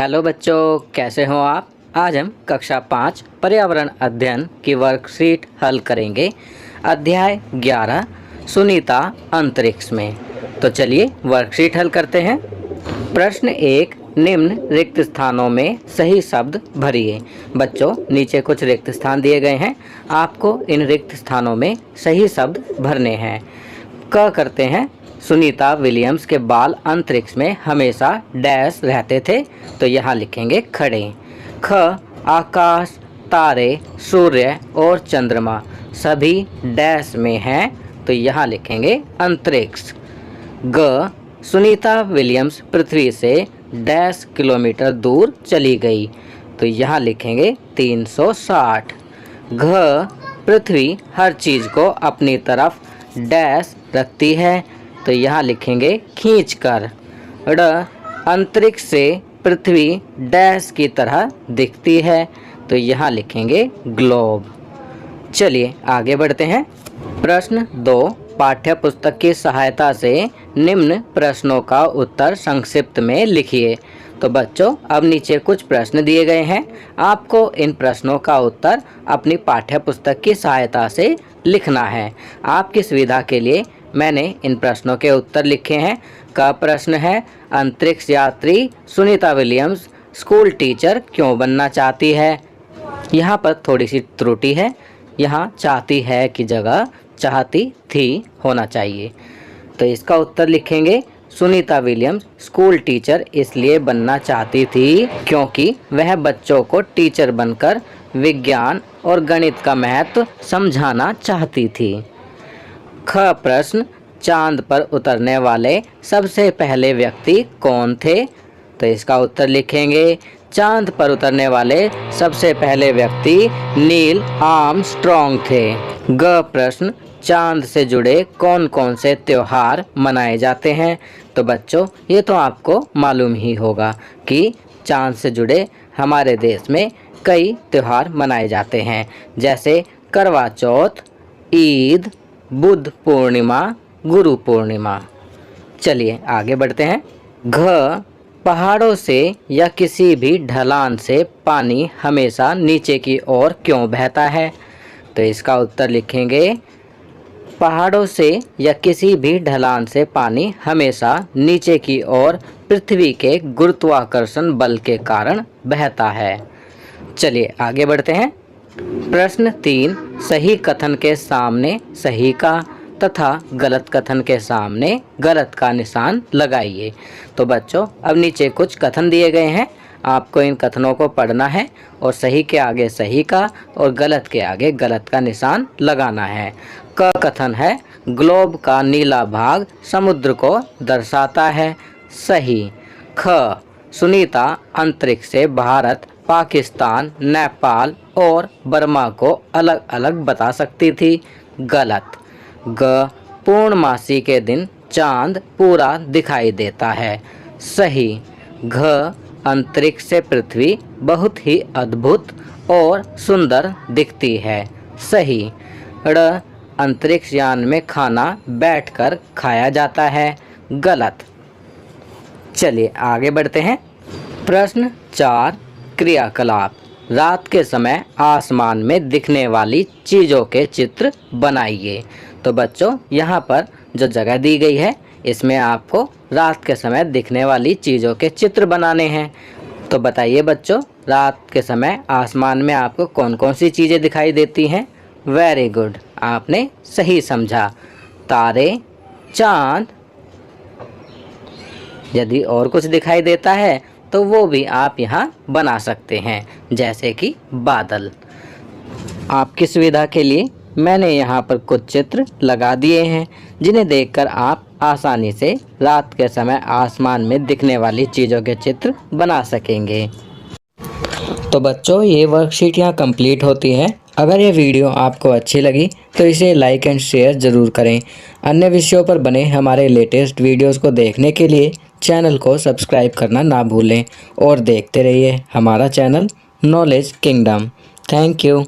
Hello बच्चों, कैसे हो आप। आज हम कक्षा 5 पर्यावरण अध्ययन की वर्कशीट हल करेंगे। अध्याय 11 सुनीता अंतरिक्ष में। तो चलिए वर्कशीट हल करते हैं। प्रश्न 1, निम्न रिक्त स्थानों में सही शब्द भरिए। बच्चों, नीचे कुछ रिक्त स्थान दिए गए हैं, आपको इन रिक्त स्थानों में सही शब्द भरने हैं। क करते हैं, सुनीता विलियम्स के बाल अंतरिक्ष में हमेशा डैश रहते थे, तो यहाँ लिखेंगे खड़े। ख, आकाश, तारे, सूर्य और चंद्रमा सभी डैश में हैं, तो यहाँ लिखेंगे अंतरिक्ष। ग, सुनीता विलियम्स पृथ्वी से डैश किलोमीटर दूर चली गई, तो यहाँ लिखेंगे 360। घ, पृथ्वी हर चीज़ को अपनी तरफ डैश रखती है, तो यहाँ लिखेंगे खींचकर। ड़, अंतरिक्ष से पृथ्वी डैश की तरह दिखती है, तो यहाँ लिखेंगे ग्लोब। चलिए आगे बढ़ते हैं। प्रश्न 2, पाठ्य पुस्तक की सहायता से निम्न प्रश्नों का उत्तर संक्षिप्त में लिखिए। तो बच्चों, अब नीचे कुछ प्रश्न दिए गए हैं, आपको इन प्रश्नों का उत्तर अपनी पाठ्य पुस्तक की सहायता से लिखना है। आपकी सुविधा के लिए मैंने इन प्रश्नों के उत्तर लिखे हैं। का प्रश्न है, अंतरिक्ष यात्री सुनीता विलियम्स स्कूल टीचर क्यों बनना चाहती है। यहाँ पर थोड़ी सी त्रुटि है, यहाँ चाहती है की जगह चाहती थी होना चाहिए। तो इसका उत्तर लिखेंगे, सुनीता विलियम्स स्कूल टीचर इसलिए बनना चाहती थी क्योंकि वह बच्चों को टीचर बनकर विज्ञान और गणित का महत्व समझाना चाहती थी। ख प्रश्न, चांद पर उतरने वाले सबसे पहले व्यक्ति कौन थे। तो इसका उत्तर लिखेंगे, चांद पर उतरने वाले सबसे पहले व्यक्ति नील आर्मस्ट्रॉन्ग थे। ग प्रश्न, चांद से जुड़े कौन कौन से त्योहार मनाए जाते हैं। तो बच्चों, ये तो आपको मालूम ही होगा कि चांद से जुड़े हमारे देश में कई त्योहार मनाए जाते हैं, जैसे करवा चौथ, ईद, बुद्ध पूर्णिमा, गुरु पूर्णिमा। चलिए आगे बढ़ते हैं। घ, पहाड़ों से या किसी भी ढलान से पानी हमेशा नीचे की ओर क्यों बहता है। तो इसका उत्तर लिखेंगे, पहाड़ों से या किसी भी ढलान से पानी हमेशा नीचे की ओर पृथ्वी के गुरुत्वाकर्षण बल के कारण बहता है। चलिए आगे बढ़ते हैं। प्रश्न 3, सही कथन के सामने सही का तथा गलत कथन के सामने गलत का निशान लगाइए। तो बच्चों, अब नीचे कुछ कथन दिए गए हैं, आपको इन कथनों को पढ़ना है और सही के आगे सही का और गलत के आगे गलत का निशान लगाना है। क कथन है, ग्लोब का नीला भाग समुद्र को दर्शाता है, सही। ख, सुनीता अंतरिक्ष से भारत, पाकिस्तान, नेपाल और बर्मा को अलग अलग बता सकती थी, गलत। ग, पूर्णमासी के दिन चांद पूरा दिखाई देता है, सही। घ, अंतरिक्ष से पृथ्वी बहुत ही अद्भुत और सुंदर दिखती है, सही। ड़, अंतरिक्ष यान में खाना बैठकर खाया जाता है, गलत। चलिए आगे बढ़ते हैं। प्रश्न 4, क्रियाकलाप। रात के समय आसमान में दिखने वाली चीज़ों के चित्र बनाइए। तो बच्चों, यहाँ पर जो जगह दी गई है, इसमें आपको रात के समय दिखने वाली चीज़ों के चित्र बनाने हैं। तो बताइए बच्चों, रात के समय आसमान में आपको कौन कौन सी चीज़ें दिखाई देती हैं। वेरी गुड, आपने सही समझा, तारे, चाँद। यदि और कुछ दिखाई देता है तो वो भी आप यहाँ बना सकते हैं, जैसे कि बादल। आपकी सुविधा के लिए मैंने यहाँ पर कुछ चित्र लगा दिए हैं, जिन्हें देखकर आप आसानी से रात के समय आसमान में दिखने वाली चीज़ों के चित्र बना सकेंगे। तो बच्चों, ये वर्कशीट यहाँ कंप्लीट होती है। अगर ये वीडियो आपको अच्छी लगी तो इसे लाइक एंड शेयर ज़रूर करें। अन्य विषयों पर बने हमारे लेटेस्ट वीडियोस को देखने के लिए चैनल को सब्सक्राइब करना ना भूलें और देखते रहिए हमारा channel knowledge kingdom. Thank you.